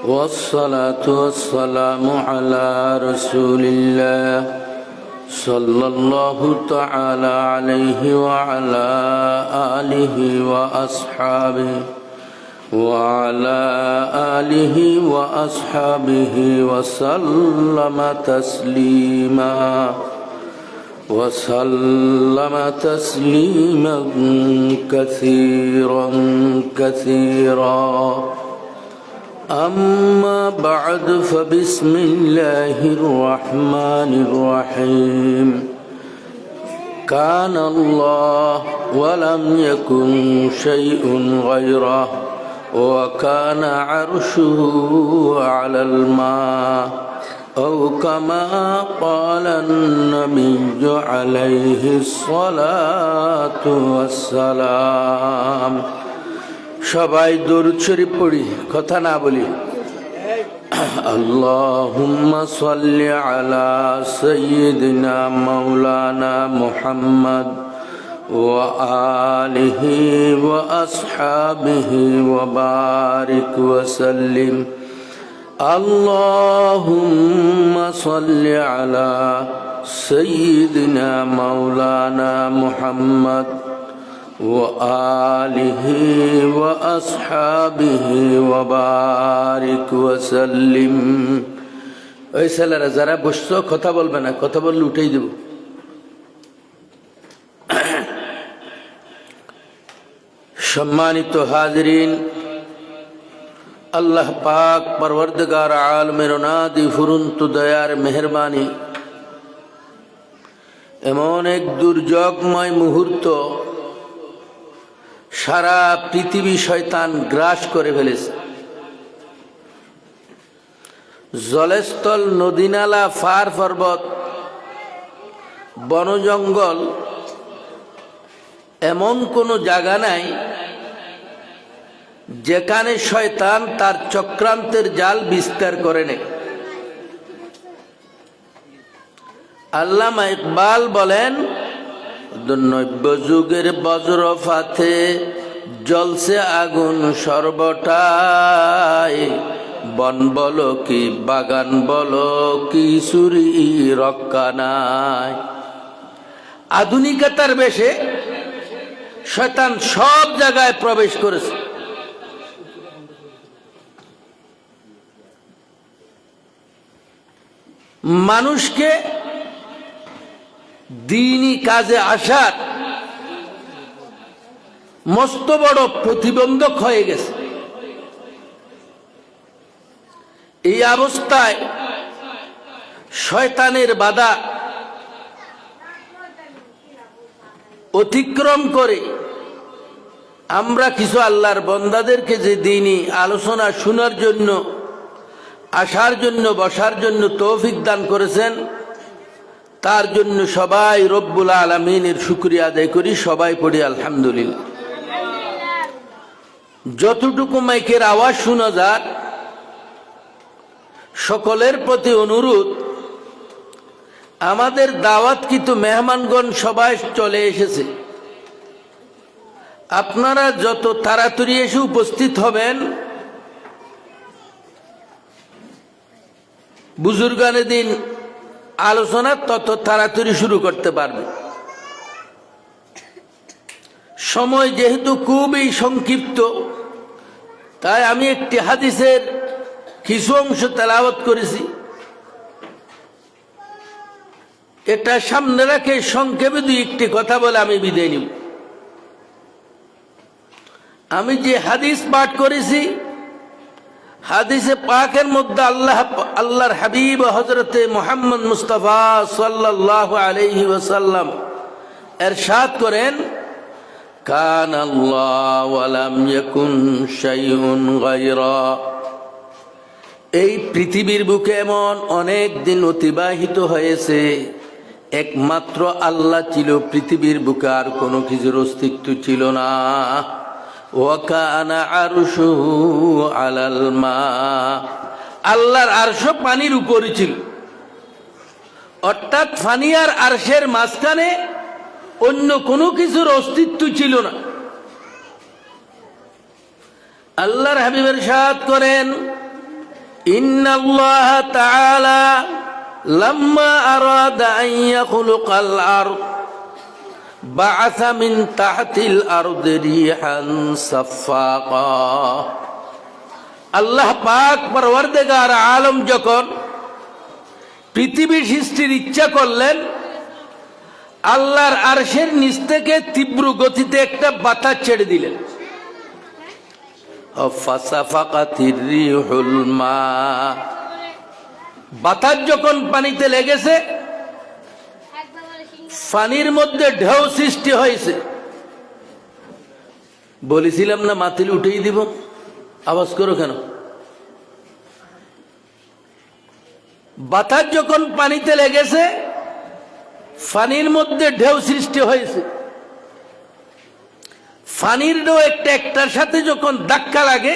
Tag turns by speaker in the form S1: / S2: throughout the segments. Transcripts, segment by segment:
S1: والصلاة والسلام على رسول الله صلى الله تعالى عليه وعلى آله وأصحابه وسلم تسليما كثيرا كثيرا. أما بعد فبسم الله الرحمن الرحيم. كان الله ولم يكن شيء غيره وكان عرشه على الماء أو كما قال النبي عليه الصلاة والسلام. সবাই দরুদ শরীফ পড়ি, কথা না বলি। আল্লাহুম্মা সাল্লি আলা সাইয়্যিদিনা মাওলানা মুহাম্মদ ওয়া আলিহি ওয়া আসহাবিহি ওয়া বারিক ওয়া সাল্লিম। আল্লাহুম্মা সাল্লি আলা সাইয়্যিদিনা মাওলানা মুহাম্মদ وآله وأصحابه وبارك وسلم. ওই ছেলেরা যারা বসছো কথা বলবে না, কথা বললে উঠেই দেব। সম্মানিত হাজরিন, আল্লাহ পাক পরওয়ারদিগার আলমের অনাদি ফুরন্ত দয়ার মেহেরবানি, এমন এক দুর্যোগময় মুহূর্ত সারা পৃথিবী শয়তান গ্রাস করে ফেলেছে। জলস্থল, নদীনালা, পাহাড় পর্বত, বন জঙ্গল, এমন কোনো জায়গা নাই যেখানে শয়তান তার চক্রান্তের জাল বিস্তার করে নেয়। আল্লামা ইকবাল বলেন, নব্য যুগের বজ্রপাতে জ্বলছে আগুন সর্বটাই, বন বলো কি বাগান বলো কি চুরি রক্ষা নাই। আধুনিকতার বেশে শয়তান সব জায়গায় প্রবেশ করেছে। মানুষকে দ্বীনি কাজে আসার মস্ত বড় প্রতিবন্ধক হয়ে গেছে। এই অবস্থায় শয়তানের বাধা অতিক্রম করে আমরা কিছু আল্লাহর বান্দাদেরকে যে দ্বীনি আলোচনা শোনার জন্য, আসার জন্য, বসার জন্য তৌফিক দান করেছেন, তার জন্য সবাই রব্বুল আলামিনের শুকরিয়া আদায় করি। সবাই পড়ি আলহামদুলিল্লাহ। যতটুকু মাইকের আওয়াজ শোনা যাক, সকলের প্রতি অনুরোধ, আমাদের দাওয়াত কিন্তু মেহমানগণ সবাই চলে এসেছে। আপনারা যত তাড়াতাড়ি এসে উপস্থিত হবেন, বুজুর্গানে দিন আলোচনা তত তাড়াতাড়ি শুরু করতে পারবে। সময় যেহেতু খুবই সংক্ষিপ্ত, তাই আমি একটি হাদিসের কিছু অংশ তেলাওয়াত করেছি। এটা সামনে রাখে সংক্ষেপে দুই একটি কথা বলে আমি বিদায় নিব। আমি যে হাদিস পাঠ করেছি, হাদিসে পাকের মধ্যে আল্লাহর হাবিব হযরতে মুহাম্মদ মুস্তাফা সাল্লাল্লাহু আলাইহি ওয়াসাল্লাম ইরশাদ করেন, কান আল্লাহ ওয়া লাম ইয়াকুন শাইউন গায়রা। এই পৃথিবীর বুকে এমন অনেক দিন অতিবাহিত হয়েছে, একমাত্র আল্লাহ ছিল, পৃথিবীর বুকে আর কোনো কিছুর অস্তিত্ব ছিল না। ওয়াকানা আরশুহু আলাল মা, আল্লাহর আরশ পানির উপরে ছিল। অর্থাৎ ফানি আর আরশের মাঝখানে অন্য কোনো কিছুর অস্তিত্ব ছিল না। আল্লাহর হাবিব ইরশাদ করেন, ইন্নাল্লাহ তাআলা লাম্মা আরাদা আন ইয়াখলুকাল আরদ বাআসা মিন তাহতিল আরদি রিহান সাফফাকা। আল্লাহ পাক পরওয়ারদিগার আলম যখন পৃথিবী সৃষ্টির ইচ্ছা করলেন, আল্লাহর আরশের নিচ থেকে তীব্র গতিতে একটা বাতাস ছেড়ে দিলেন। ফাসাফাকাতির রিহুল মা, বাতাস যখন পানিতে লেগেছে, পানির মধ্যে ঢেউ সৃষ্টি হয়েছে। বলেছিলাম না মাতিল উঠেই দিব, আওয়াজ করো কেন? বাতাস যখন পানিতে লেগেছে, পানির মধ্যে ঢেউ সৃষ্টি হয়েছে। পানির ঢেউ একটা একটার সাথে যখন ধাক্কা লাগে,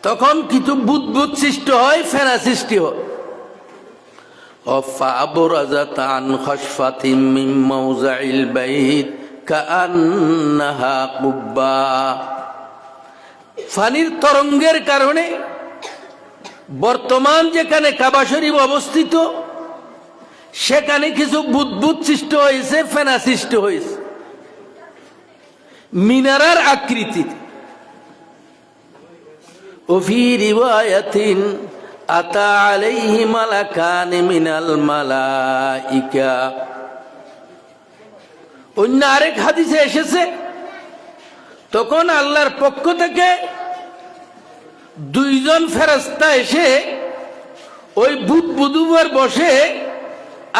S1: তখন কিছু বুদবুদ সৃষ্টি হয়, ফেনা সৃষ্টি হয়। فأبرزت عن خشفة من موضع البيت كأنها قبة। পানির তরঙ্গের কারণে বর্তমান যেখানে কাবা শরীফ অবস্থিত, সেখানে কিছু বুদবুদ সৃষ্টি হয়েছে, ফেনা সৃষ্টি হয়েছে মিনারার আকৃতি। ওফি রিওয়ায়াতিন আতা আলাইহি মালাকান মিনাল মালাইকা। অন্য আরেক হাদিসে এসেছে, তখন আল্লাহর পক্ষ থেকে দুইজন ফেরেশতা এসে ওই বুদবুদ উপর বসে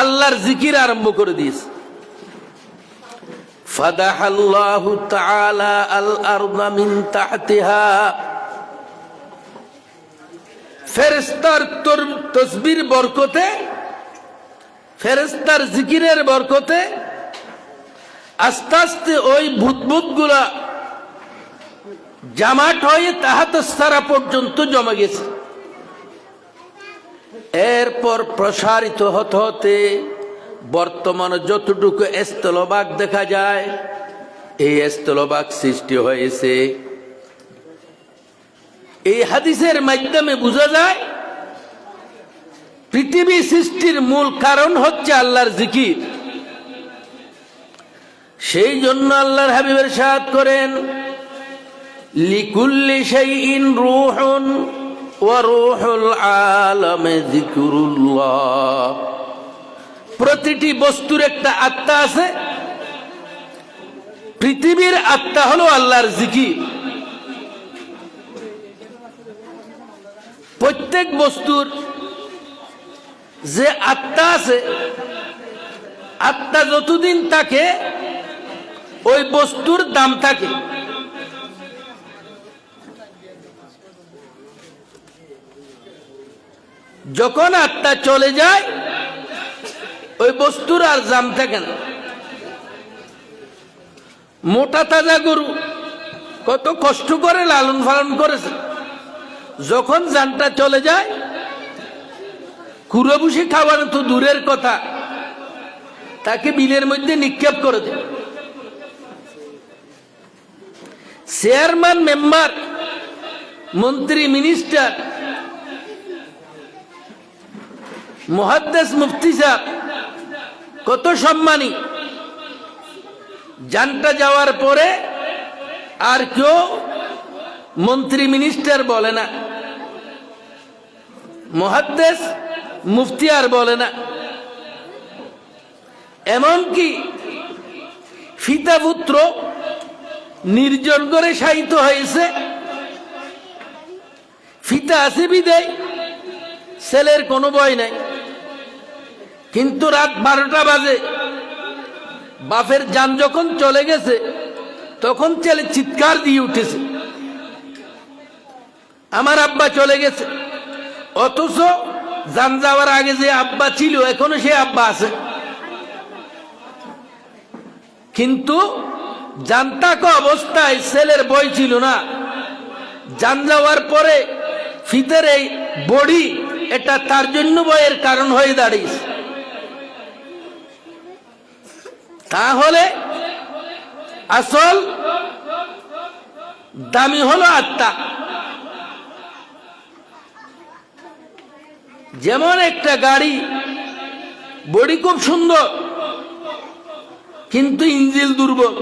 S1: আল্লাহর জিকির আরম্ভ করে দিয়েছে। ফাদাহাল্লাহু তাআলা আল আরদা মিন তাহতিহা। ফেরেশতার তসবির বরকতে, ফেরেশতার জিকিরের বরকতে আস্তে আস্তে ওই বুদবুদ গুলা জামাট হয়ে তাহাতের সারা পর্যন্ত জমা গেছে। এরপর প্রসারিত হতে হতে বর্তমানে যতটুকু স্থলভাগ দেখা যায়, এই স্থলভাগ সৃষ্টি হয়েছে। এই হাদিসের মাধ্যমে বোঝা যায় পৃথিবী সৃষ্টির মূল কারণ হচ্ছে আল্লাহর জিকির। সেই জন্য আল্লাহর হাবিব ইরশাদ করেন, লিকুল্লি শাইইন রূহুন ওয়া রূহুল আলামি যিকরুল্লাহ। প্রতিটি বস্তুর একটা আত্মা আছে, পৃথিবীর আত্মা হলো আল্লাহর জিকির। প্রত্যেক বস্তুর যে আত্মা আছে, আত্মা যতদিন থাকে ওই বস্তুর দাম থাকে। যখন আত্মা চলে যায়, ওই বস্তুর আর দাম থাকে না। মোটা তাজা গরু কত কষ্ট করে লালন পালন করেছে, যখন জানটা চলে যায়, কুড়ে বসে খাওয়ানো তো দূরের কথা, তাকে বিলের মধ্যে নিক্ষেপ করে দেয়। চেয়ারম্যান, মেম্বার, মন্ত্রী, মিনিস্টার, মুহাদ্দিস, মুফতি সাহেব কত সম্মানী, জানটা যাওয়ার পরে আর কেউ মন্ত্রী মিনিস্টার বলে না, মুহাদ্দিস মুফতি আর বলে না। এমনকি পিতা পুত্র নির্জন করে শায়িত হয়েছে, পিতা আছে বিদায় ছেলের কোনো ভয় নাই। কিন্তু রাত 12টা বাজে, বাপের জান যখন চলে গেছে, তখন ছেলে চিৎকার দিয়ে উঠেছে, আমার আব্বা চলে গেছে। অথচ জান যাওয়ার আগে যে আব্বা ছিল, এখনো সে আব্বা আছে। কিন্তু জান থাকা অবস্থায় ছেলের ভয় ছিল না। জান যাওয়ার পরে ফিতের এই বডি, এটা তার জন্য ভয়ের কারণ হয়ে দাঁড়িয়েছে। তাহলে আসল দামি হলো আত্মা। যেমন একটা গাড়ি বডি খুব সুন্দর কিন্তু ইঞ্জিন দুর্বল,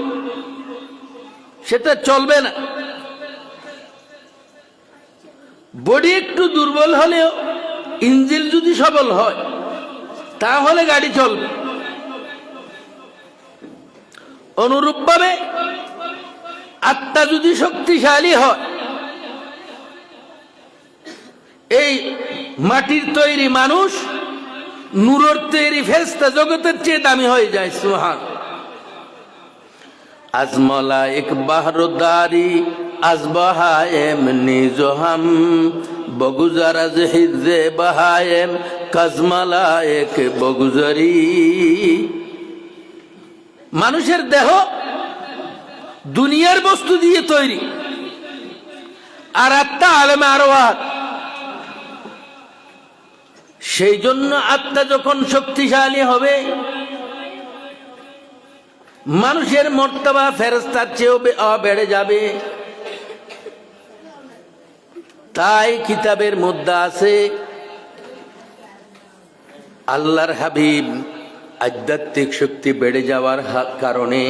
S1: সেটা চলবে না। বডি একটু দুর্বল হলেও ইঞ্জিন যদি সবল হয় তাহলে গাড়ি চলবে। অনুরূপভাবে আত্মা যদি শক্তিশালী হয়, এই মাটির তৈরি মানুষ নূরের তৈরি ফেরেশতা জগতের চেয়ে দামি হয়ে যায়। সুবহান। আজ মালায়েক বাহরদারি আজ বাহায়েম নিজহাম বগুজার আজ হিজে বাহায়েম কাজ মালায়েক বগুজারি। মানুষের দেহ দুনিয়ার বস্তু দিয়ে তৈরি, আর আত্মা আলেমে আরওয়াহ। সেই জন্য আত্মা যখন শক্তিশালী হবে, মানুষের মর্তবা ফেরেশতার চেয়েও বেড়ে যাবে। তাই কিতাবের মধ্যে আছে, আল্লাহর হাবিব আধ্যাত্মিক শক্তি বেড়ে যাওয়ার কারণে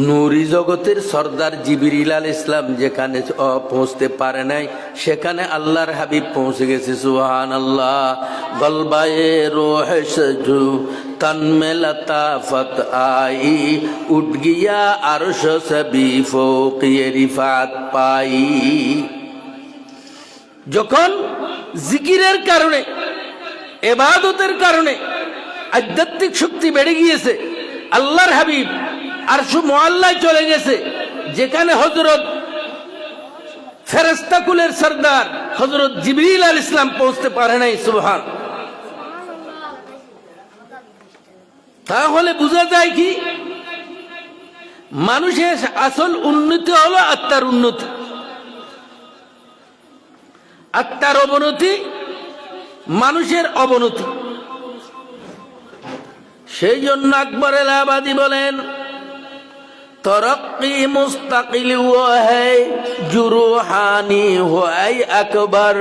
S1: নূরি জগতের সর্দার জিবরিল আলাইহিস সালাম যেখানে পৌঁছতে পারে নাই, সেখানে আল্লাহর হাবিব পৌঁছে গেছে। সুবহানাল্লাহ। গলবায়ে রূহ সজু তন মে লতাফত আই উঠ গিয়া আরশ সবি ফৌকিয়ে রিফাত পাই। যখন জিকিরের কারণে, ইবাদতের কারণে আধ্যাত্মিক শক্তি বেড়ে গিয়েছে, আল্লাহর হাবিব আরশু মুআল্লায় চলে গেছে, যেখানে হযরত ফেরেশতা কুলের সরদার হযরত জিবরিল আলাইহিস সালাম পৌঁছতে পারে নাই। সুবহান। তাহলে বোঝা যায় কি, মানুষের আসল উন্নতি হলো আত্মার উন্নতি। আত্মার অবনতি মানুষের অবনতি। সেই জন্য আকবর এলাহাবাদী বলেন, তরক্কি মুস্তাকিল ও হ্যায় জুরুহানি হয় আকবর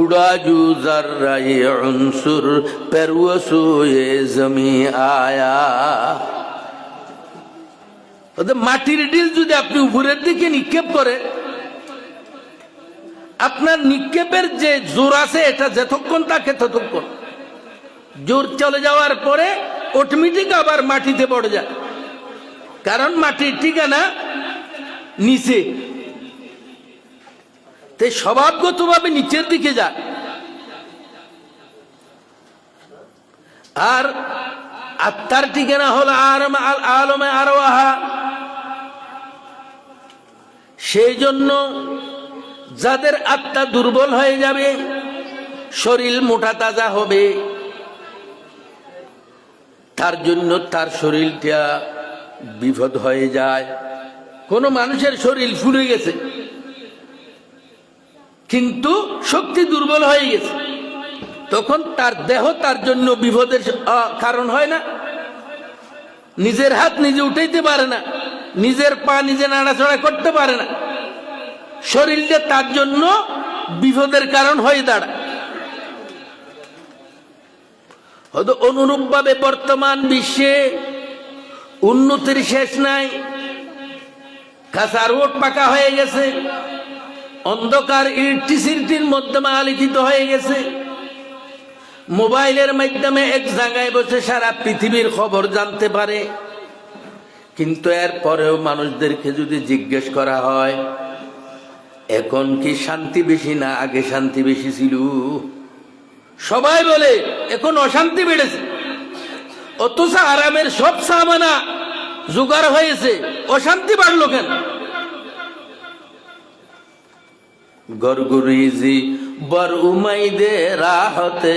S1: উড়াজু জাররায়ে উনসুর পেরওয়াসুয়ে জমি আয়া। মাটির ডিল যদি আপনি উপরের দিকে নিক্ষেপ করেন, আপনার নিক্ষেপের যে জোর আছে এটা যতক্ষণ থাকে ততক্ষণ, জোর চলে যাওয়ার পরে অটোমেটিক আবার মাটিতে পড়ে যায়, কারণ মাটির ঠিকানা নিচে, তাই স্বভাবগতভাবে নিচের দিকে যায়। আর আত্মার ঠিকানা হলো আলমে আরওয়াহা। সেই জন্য যাদের আত্মা দুর্বল হয়ে যাবে, শরীর মোটা তাজা হবে, তার জন্য তার শরীরটা বিপদ হয়ে যায়। কোন মানুষের শরীর ফুলে গেছে কিন্তু শক্তি দুর্বল হয়ে গেছে, তখন তার দেহ তার জন্য বিপদের কারণ হয় না। নিজের হাত নিজে উঠাইতে পারে না, নিজের পা নিজে নাড়াচড়া করতে পারে না, শরীরটা তার জন্য বিপদের কারণ হয়ে দাঁড়ায়। হয়তো অনুরূপভাবে বর্তমান বিশ্বে উন্নতির শেষ নাই। কাঁচা রোড পাকা হয়ে গেছে, অন্ধকার ইলেকট্রিসিটির মাধ্যমে আলোকিত হয়ে গেছে, মোবাইলের মাধ্যমে এক জায়গায় বসে সারা পৃথিবীর খবর জানতে পারে। কিন্তু এরপরেও মানুষদেরকে যদি জিজ্ঞেস করা হয়, এখন কি শান্তি বেশি না আগে শান্তি বেশি ছিল, সবাই বলে এখন অশান্তি বেড়েছে। অথচ আরামের সব সামানা জোগাড় হয়েছে, অশান্তি বাড়লো কেন? গরগুরিজি বর উমাইদে রাহতে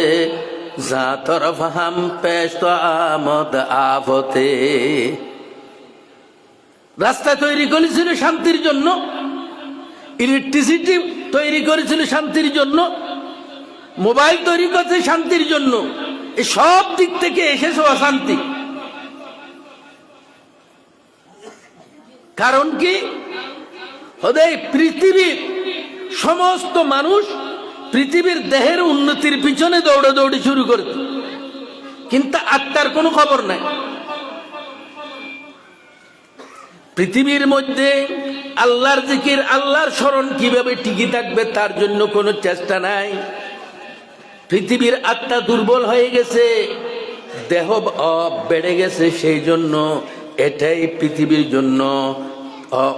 S1: যা তরফ হাম পেশ তো আমদ আফতে। রাস্তা তৈরি করেছিল শান্তির জন্য, ইলেকট্রিসিটি তৈরি করেছিল শান্তির জন্য, মোবাইল তৈরি করেছে শান্তির জন্য, এই সব দিক থেকে এসেছে অশান্তি। কারণ কি? পৃথিবীর সমস্ত মানুষ পৃথিবীর দেহের উন্নতির পিছনে দৌড়াদৌড়ি শুরু করে, কিন্তু আত্মার কোনো খবর নাই। পৃথিবীর মধ্যে আল্লাহর জিকির, আল্লাহর স্মরণ কিভাবে টিকে থাকবে তার জন্য কোনো চেষ্টা নাই। পৃথিবীর আত্মা দুর্বল হয়ে গেছে, দেহ বেড়ে গেছে, সেই জন্য এটাই পৃথিবীর জন্য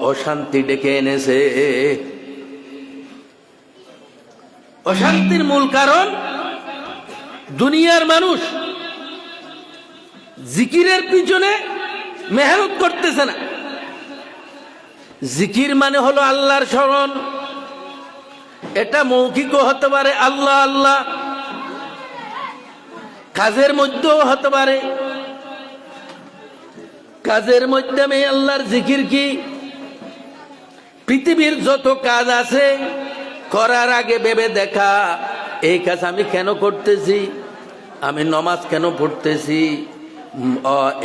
S1: অশান্তি ডেকে এনেছে। অশান্তির মূল কারণ দুনিয়ার মানুষ জিকিরের পিছনে মেহনত করতেছে না। জিকির মানে হলো আল্লাহর স্মরণ। এটা মৌখিকও হতে পারে, আল্লাহ আল্লাহ, কাজের মধ্যেও হতে পারে। কাজের মধ্যে আমি আল্লাহর জিকির কি? পৃথিবীর যত কাজ আছে করার আগে ভেবে দেখা, এই কাজ আমি কেন করতেছি, আমি নমাজ কেন পড়তেছি,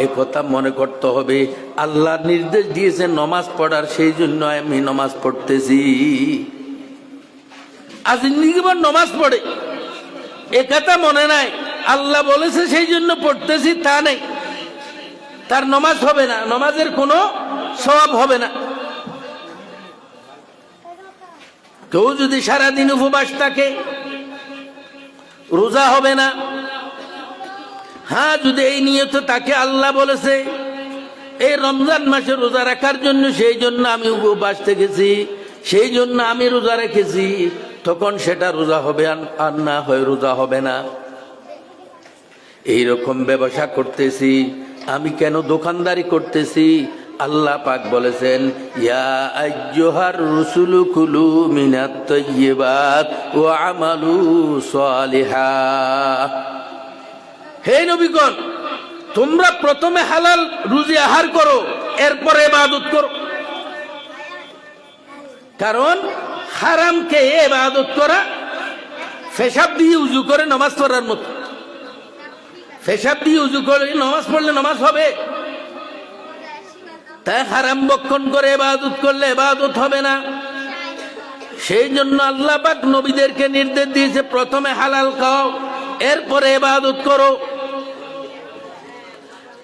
S1: এ কথা মনে করতে হবে। আল্লাহ নির্দেশ দিয়েছে নমাজ পড়ার, সেই জন্য আমি নমাজ পড়তেছি। আজ জীবন নমাজ পড়ে, এ কথা মনে নাই, আল্লাহ বলেছে সেই জন্য পড়তেছি, তা নেই, তার নমাজ হবে না, নমাজের কোনো সওয়াব হবে না। কেউ যদি সারাদিন উপবাস থাকে, রোজা হবে না। হ্যাঁ, যদি এই নিয়ত তাকে আল্লাহ বলেছে এই রমজান মাসে রোজা রাখার জন্য, সেই জন্য আমি উপবাস থেকেছি, সেই জন্য আমি রোজা রেখেছি, তখন সেটা রোজা হবে, আর না হয় রোজা হবে না। এইরকম ব্যবসা করতেছি, আমি কেন দোকানদারি করতেছি? আল্লাহ পাক বলেছেন, ইয়া আইয়ুহার রুসুলু কুলু মিনাত তাইয়্যিবাত ওয়া আমালু সালিহা। হে নবীগণ, তোমরা প্রথমে হালাল রুজি আহার করো, এরপরে ইবাদত করো। কারণ হারামকে ইবাদত করা পেশাব দিয়ে উযু করে নামাজ পড়ার মতো। পেশাব দিয়ে উযু করে নামাজ পড়লে নামাজ হবে, তাই হারাম বক্ষণ করে ইবাদত করলে ইবাদত হবে না। সেই জন্য আল্লাহ পাক নবীদেরকে নির্দেশ দিয়েছে, প্রথমে হালাল খাও, এরপরে ইবাদত করো।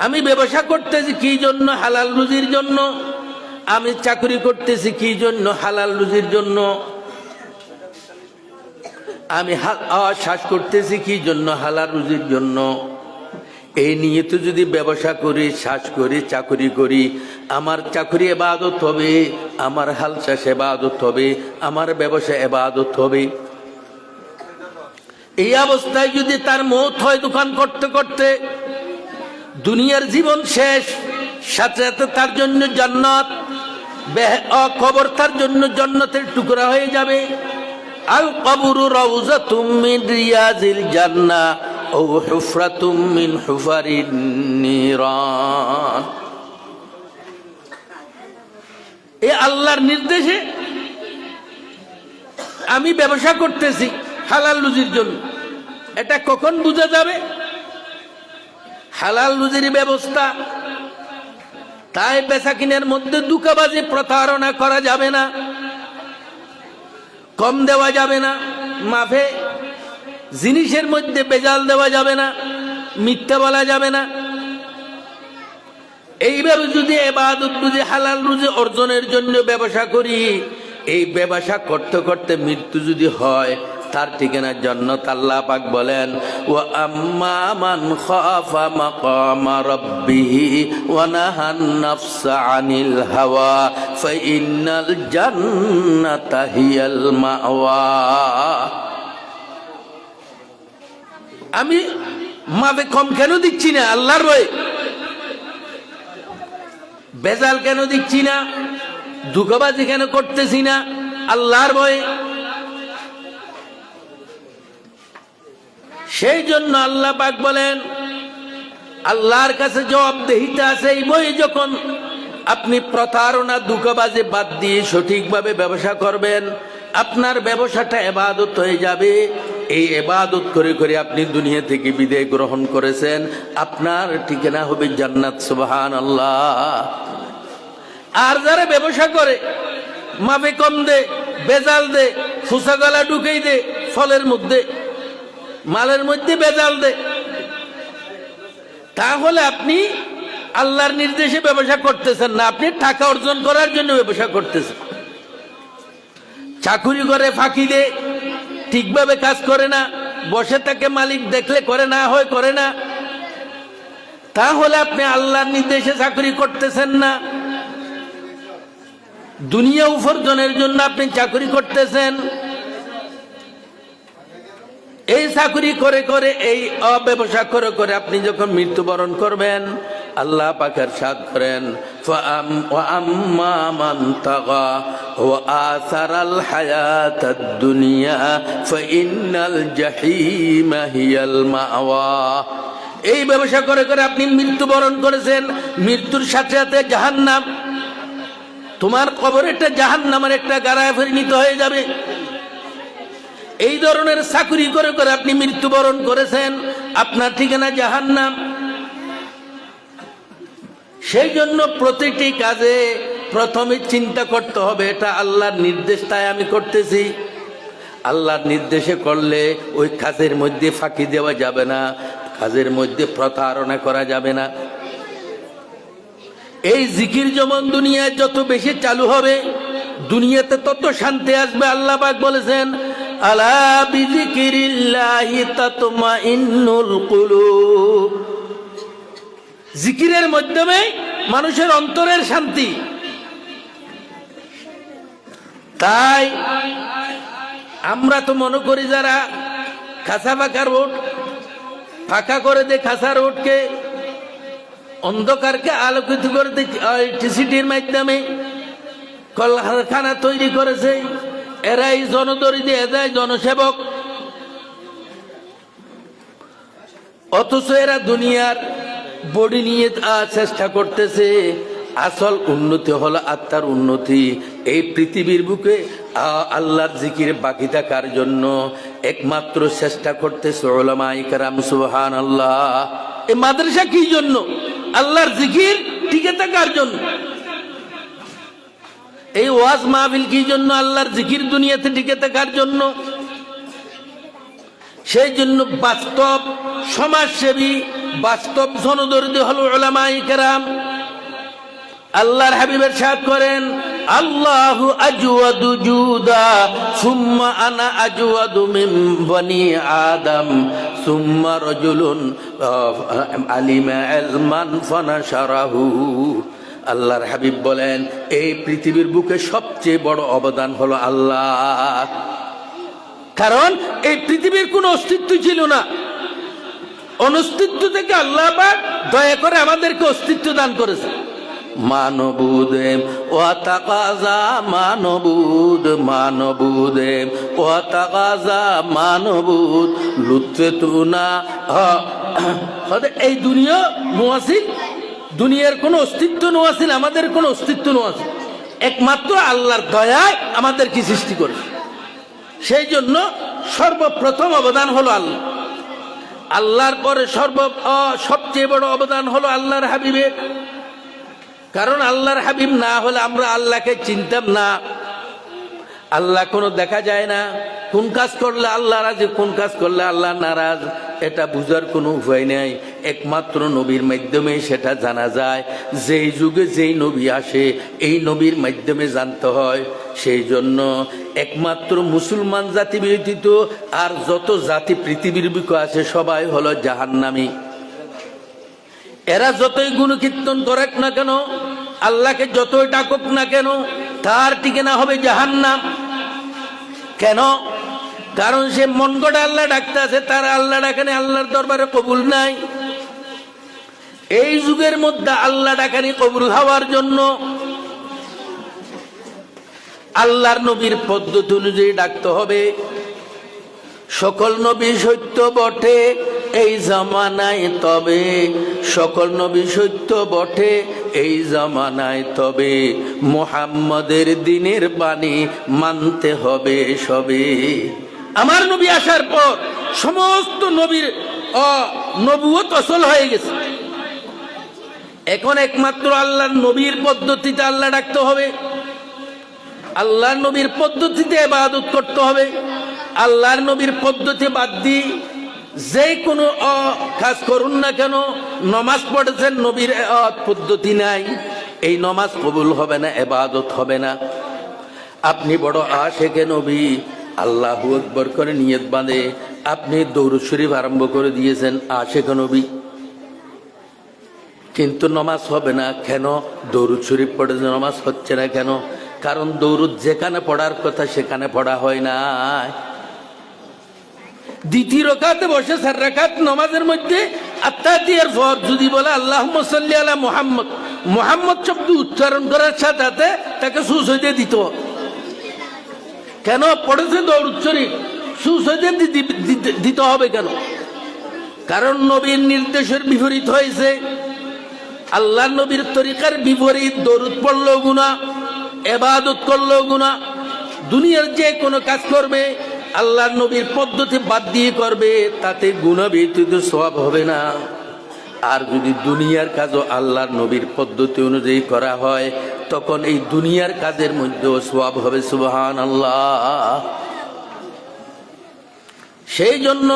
S1: আমি ব্যবসা করতেছি কি জন্য? হালাল রুজির জন্য। আমি চাকরি করতেছি কি জন্য? হালাল রুজির জন্য। আমি শ্বাস করতেছি কি জন্য? হালাল রুজির জন্য। এই নিয়ে তো যদি ব্যবসা করি, শ্বাস করি, চাকরি করি, আমার চাকরি ইবাদত হবে, আমার হাল চাষ ইবাদত হবে, আমার ব্যবসা ইবাদত হবে। এই অবস্থায় যদি তার মৌত হয় দোকান করতে করতে, দুনিয়ার জীবন শেষ, সাথে সাথে তার জন্য জান্নাত, কবর তার জন্য জান্নাতের টুকরা হয়ে যাবে। আল কবরু রাউযাতুম মিন রিয়াজিল জান্নাহ ও হুফরাতুম মিন হুফারিন নিরান। এই আল্লাহর নির্দেশে আমি ব্যবসা করতেছি হালাল রুজির জন্য। এটা কখন বোঝা যাবে? হালাল রুজির ব্যবস্থা, তাই বেচাকিনের মধ্যে দুকাবাজি প্রতারণা করা যাবে না, কম দেওয়া যাবে না, মাফে জিনিসের মধ্যে বেজাল দেওয়া যাবে না, মিথ্যা বলা যাবে না। এইভাবে যদি ইবাদত রুজি, হালাল রুজি অর্জনের জন্য ব্যবসা করি, এই ব্যবসা করতে করতে মৃত্যু যদি হয়, তার ঠিকানা জান্নাত। আল্লাহ পাক বলেন, ওয়া আম্মা মান খাফা মাকামা রাব্বিহি ওয়া নাহান নাফসা আনিল হাওয়া ফাইন্নাল জান্নাতা হিয়াল মাওয়া। আমি মাপে কম কেন দিচ্ছি না? আল্লাহর ভয়ে। বেজাল কেন দিচ্ছি না? ধোঁকাবাজি কেন করতেছি না? আল্লাহর ভয়ে। সেই জন্য আল্লাহ পাক বলেন, আল্লাহর কাছে জবাবদিহিতা আছে। এই বই যখন আপনি প্রতারণা, ধোঁকাবাজি বাদ দিয়ে সঠিকভাবে ব্যবসা করবেন, আপনার ব্যবসাটা ইবাদত হয়ে যাবে। এই ইবাদত করে করে আপনি দুনিয়া থেকে বিদায় গ্রহণ করেছেন, আপনার ঠিকানা হবে জান্নাত। সুবহানাল্লাহ। আর যারা ব্যবসা করে, মাপে কম দে, বেজাল দে, ফুসা গলা ঢুকেই দে, ফলের মধ্যে মালের মধ্যে বেজাল দে, তাহলে আপনি আল্লাহর নির্দেশে ব্যবসা করতেছেন না, আপনি টাকা অর্জন করার জন্য ব্যবসা করতেছেন। চাকুরি করে ফাঁকি দে, ঠিকভাবে কাজ করে না, বসে থাকে, মালিক দেখলে করে না হয় করে না, তাহলে আপনি আল্লাহর নির্দেশে চাকরি করতেছেন না, দুনিয়া উপার্জনের জন্য আপনি চাকরি করতেছেন। এই চাকরি করে করে, এই ব্যবসা করে করে আপনি যখন মৃত্যুবরণ করবেন, আল্লাহ পাক ইরশাদ করেন, ফাআম্মা মান তাগা ওয়া আসারাল হায়াতাদ দুনিয়া ফাইন্নাল জাহিমা হিয়াল মাওয়া। এই ব্যবসা করে করে আপনি মৃত্যুবরণ করেছেন, মৃত্যুর সাথে সাথে জাহান্নাম, তোমার কবরে একটা জাহান্নামের একটা গাড়ায় পরিণত হয়ে যাবে। এই ধরনের চাকরি করে করে আপনি মৃত্যুবরণ করেছেন, আপনার ঠিকানা জাহান্নাম। সেই জন্য প্রতিটি কাজে প্রথমে চিন্তা করতে হবে, এটা আল্লাহর নির্দেশ, তাই আমি করতেছি। আল্লাহর নির্দেশে করলে ওই কাজের মধ্যে ফাঁকি দেওয়া যাবে না, কাজের মধ্যে প্রতারণা করা যাবে না। এই জিকির যেমন দুনিয়ায় যত বেশি চালু হবে, দুনিয়াতে তত শান্তি আসবে। আল্লাহ পাক বলেছেন, আলা বিযিকিরিল্লাহি তাতমাইন্নুল কুলুব। জিকিরের মাধ্যমে মানুষের অন্তরের শান্তি। তাই আমরা তো মনে করি যারা খাসা ফাঁকা রোড ফাঁকা করে দে, খাসা রোডকে অন্ধকারকে আলোকিত করে দে ইলেকট্রিসিটির মাধ্যমে, কলকারখানা তৈরি করেছে, এরাই জনদরিদ্র, এরাই জনসেবক। অথচ এরা দুনিয়ার বডি নিয়ে চেষ্টা করতেছে। আসল উন্নতি হলো আত্মার উন্নতি। এই পৃথিবীর বুকে আল্লাহর জিকির বাকি থাকার জন্য একমাত্র চেষ্টা করতেছে উলামায়ে কেরাম। সুবহানাল্লাহ। এই মাদ্রাসা কি জন্য? আল্লাহর জিকির টিকে থাকার জন্য। এই ওয়াজ মাহফিল কি জন্য? আল্লাহর জিকির দুনিয়াতে টিকে থাকার জন্য। সেই জন্য বাস্তব সমাজসেবী, বাস্তব জনদরদী হলো উলামায়ে কেরাম। আল্লাহর হাবিব ইরশাদ করেন, আল্লাহু আজওয়াদু জুদা সুম্মা আনা আজওয়াদু মিন বনি আদম সুম্মা রাজুলুন আলিমা ইলমান ফানাশারাহু। আল্লাহর হাবিব বলেন, এই পৃথিবীর বুকে সবচেয়ে বড় অবদান হলো আল্লাহ। কারণ এই পৃথিবীর কোনো অস্তিত্ব ছিল না, অনস্তিত্ব থেকে আল্লাহ পাক দয়া করে আমাদেরকে অস্তিত্ব দান করেছে। মানবুদে ওয়া তাকাজা মানবুদ, মানবুদে ওয়া তাকাজা মানবুদ লুৎফে তুনা। এই দুনিয়া নোয়াসিল, দুনিয়ার কোনো অস্তিত্ব নোয়াসিল, আমাদের কোনো অস্তিত্ব নোয়াসিল, একমাত্র আল্লাহর দয়ায় আমাদেরকে সৃষ্টি করে। সেই জন্য সর্বপ্রথম অবদান হলো আল্লাহ। আল্লাহর পরে সবচেয়ে বড় অবদান হলো আল্লাহর হাবিবের। কারণ আল্লাহর হাবিব না হলে আমরা আল্লাহকে চিনতাম না। আল্লাহ কোনো দেখা যায় না, কোন কাজ করলে আল্লাহ রাজি, কোন কাজ করলে আল্লাহ নারাজ, এটা বুঝার কোনো উপায় নাই। একমাত্র নবীর মাধ্যমে সেটা জানা যায়। যেই যুগে যেই নবী আসে, এই নবীর মাধ্যমে জানতে হয়। সেই জন্য একমাত্র মুসলমান জাতি ব্যতীত আর যত জাতি পৃথিবীর বুকে আছে সবাই হলো জাহান্নামী। এরা যতই গুণকীর্তন করুক না কেন, আল্লাহকে যতই ডাকুক না কেন, তার ঠিকানা হবে জাহান্নাম। কেন? কারণ সে মন গড়া আল্লাহ ডাকতে আছে, তার আল্লাহ ডাকানি আল্লাহর দরবারে কবুল নাই। এই যুগের মধ্যে আল্লাহ ডাকানি কবুল হওয়ার জন্য আল্লাহর নবীর পদ্ধতি অনুযায়ী ডাকতে হবে। সকল নবী সত্য বটে এই জামানায়, তবে সকল নবী সত্য বটে এই জামানায়, তবে মুহাম্মাদের দিনের বাণী মানতে হবে সবে। আমার নবী আসার পর সমস্ত নবীর নবুয়ত অসল হয়ে গেছে। এখন একমাত্র আল্লাহর নবীর পদ্ধতিতে আল্লাহ ডাকতে হবে। আল্লাহর নবীর পদ্ধতিতে ইবাদত করতে হবে। আল্লাহর নবীর পদ্ধতি বাদ দিয়ে যে কোনো কাজ করুন না কেন, নমাজ পড়েছেন নবীর পদ্ধতি নাই, এই নমাজ কবুল হবে না, ইবাদত হবে না। আপনি বড় আশেকে নবী, আল্লাহু আকবার করে নিয়ত বাঁধে আপনি দরুদ শরীফ আরম্ভ করে দিয়েছেন আশেকে নবী, কিন্তু নমাজ হবে না কেন? দরুদ শরীফ পড়ে নমাজ হচ্ছে না কেন? কারণ দরুদ যেখানে পড়ার কথা সেখানে পড়া হয় না। দ্বিতীয় রাকাতে বসে 4 রাকাত নামাজের মধ্যে আত্তাহিয়ার পর যদি বলে আল্লাহুম্মা সাল্লি আলা মুহাম্মদ, মুহাম্মদ শব্দ উচ্চারণ করার সাথে সাথে তাকে সুসজ্জা দিত। কেন পড়েছে দরুদ শরীফ, সুসজ্জা দিতে হবে কেন? কারণ নবীর নির্দেশের বিপরীত হয়েছে, আল্লাহ নবীর তরিকার বিপরীত। দরুদ পড়লেও গুনাহ, ইবাদত করলেও গুনাহ। দুনিয়ার যে কোনো কাজ করবে আল্লাহর নবীর পদ্ধতি বাদ দিয়ে করবে, তাতে গুনাহ ব্যতীত সওয়াব হবে না। আর যদি দুনিয়ার কাজও আল্লাহর নবীর পদ্ধতি অনুযায়ী করা হয়, তখন এই দুনিয়ার কাজের মধ্যেও সওয়াব হবে। সুবহানাল্লাহ। সেই জন্য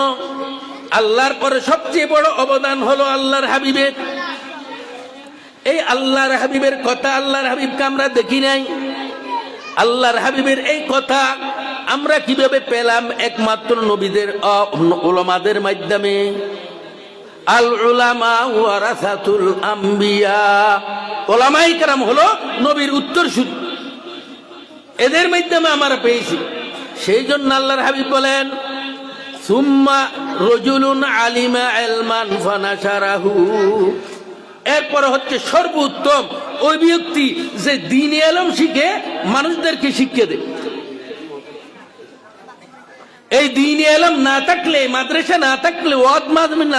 S1: আল্লাহর পরে সবচেয়ে বড় অবদান হলো আল্লাহর হাবিবের। এই আল্লাহর হাবিবের কথা, আল্লাহর হাবিবকে আমরা দেখি নাই। আল্লাহর হাবিবের এই কথা আমরা কিভাবে পেলাম? একমাত্র নবীদের উলামাদের মাধ্যমে। আল উলামা ওয়ারাসাতুল আম্বিয়া, উলামায়ে কেরাম হলো নবীর উত্তরসূরি, এদের মাধ্যমে আমরা পেয়েছি। সেই জন্য আল্লাহর হাবিব বলেন সুম্মা রাজুলুন আলিমা ইলমান ফানাশারাহু, এরপর হচ্ছে সর্বোত্তম ওই ব্যক্তি যে দ্বীন ইলম শিখে মানুষদেরকে শিক্ষা দেয়। এই দ্বীন ইলম না থাকলে, মাদ্রাসা না থাকলে, ওয়াজ মাহফিল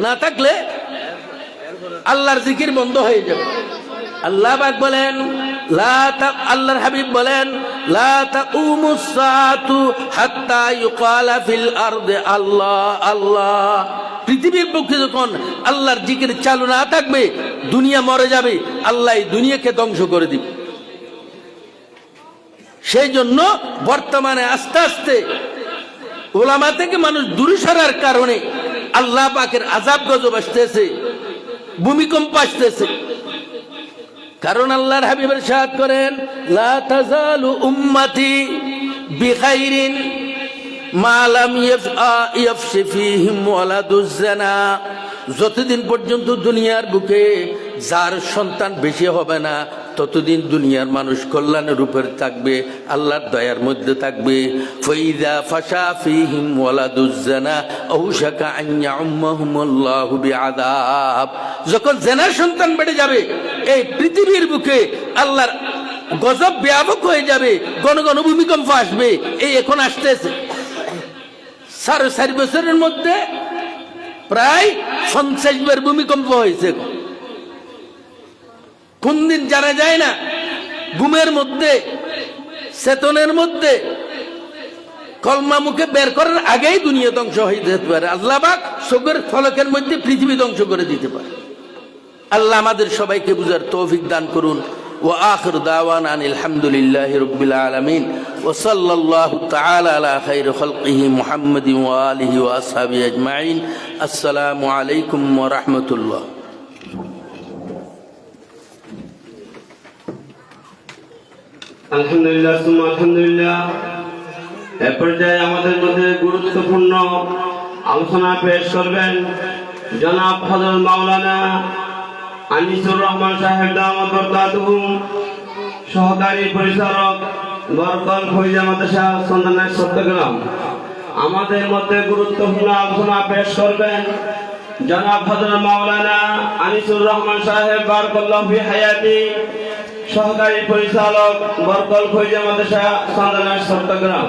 S1: না থাকলে আল্লাহর জিকির বন্ধ হয়ে যাবে। আল্লাহ পাক বলেন, আল্লাহর হাবিব বলেন, লা তাকুমুস সাআতু হাত্তা ইউকালা ফিল আরদি আল্লাহ আল্লাহ। পৃথিবীর পক্ষে যখন আল্লাহর জিকির চালু না থাকবে, দুনিয়া মরে যাবে, আল্লাহ এই দুনিয়াকে ধ্বংস করে দিবে। সেই জন্য বর্তমানে আস্তে আস্তে উলামা থেকে মানুষ দূরে সরার কারণে আল্লাহ পাকের আযাব গজব আসতেছে, ভূমিকম্প আসতেছে। কারণ আল্লাহর হাবিব ইরশাদ করেন, লা তাযালু উম্মতি বিখাইরিন মা লাম ইয়াফশি ফীহিম ওয়ালাদুজ জানা। যতদিন পর্যন্ত দুনিয়ার বুকে যার সন্তান বেশি হবে না, ততদিন দুনিয়ার মানুষ কল্যাণের উপরে থাকবে, আল্লাহর দয়ার মধ্যে থাকবে। ফাইযা ফাশা ফীহিম ওয়ালাদুজ জানা আউশাকা আন ইয়াউম্মাহুমুল্লাহু বিআযাব। যখন জেনার সন্তান বেড়ে যাবে, এই পৃথিবীর বুকে আল্লাহর গজব ব্যাপক হয়ে যাবে, ঘন ঘন ভূমিকম্প আসবে। এই এখন আসতেছে। 4.5 বছরের মধ্যে প্রায় 50 বার ভূমিকম্প হয়েছে। কোন দিন জানা যায় না। ঘুমের মধ্যে, চেতনের মধ্যে, কলমা মুখে বের করার আগেই দুনিয়া ধ্বংস হয়ে যেতে পারে। আল্লাহ পাক চোখের ফলকের মধ্যে পৃথিবী ধ্বংস করে দিতে পারে। আল্লাহ আমাদের সবাইকে বুঝার তৌফিক দান করুন। وآخر دعوانا أن الحمد لله رب العالمين وصلى الله تعالى على خير خلقه محمد وآله وأصحابه أجمعين. السلام عليكم ورحمة الله.
S2: আলহামদুলিল্লাহ সুম্মা আলহামদুলিল্লাহ। এ পর্যায়ে আমাদের মধ্যে গুরুত্বপূর্ণ আলোচনা পেশ করবেন জনাব হযরত মাওলানা আনিসুর রহমান সাহেব দামাত বরকাতুহু, সহকারী পরিচালক বরকল ফৈজা মাদ্রাসা সন্তানের চট্টগ্রাম। আমাদের মধ্যে গুরুত্বপূর্ণ আলোচনা পেশ করবেন জনাব হযরত মাওলানা আনিসুর রহমান সাহেব বারাকাল্লাহু ফি হায়াতি, সহকারী পরিচালক বরকল ফৈজা মাদ্রাসা সন্তানের চট্টগ্রাম।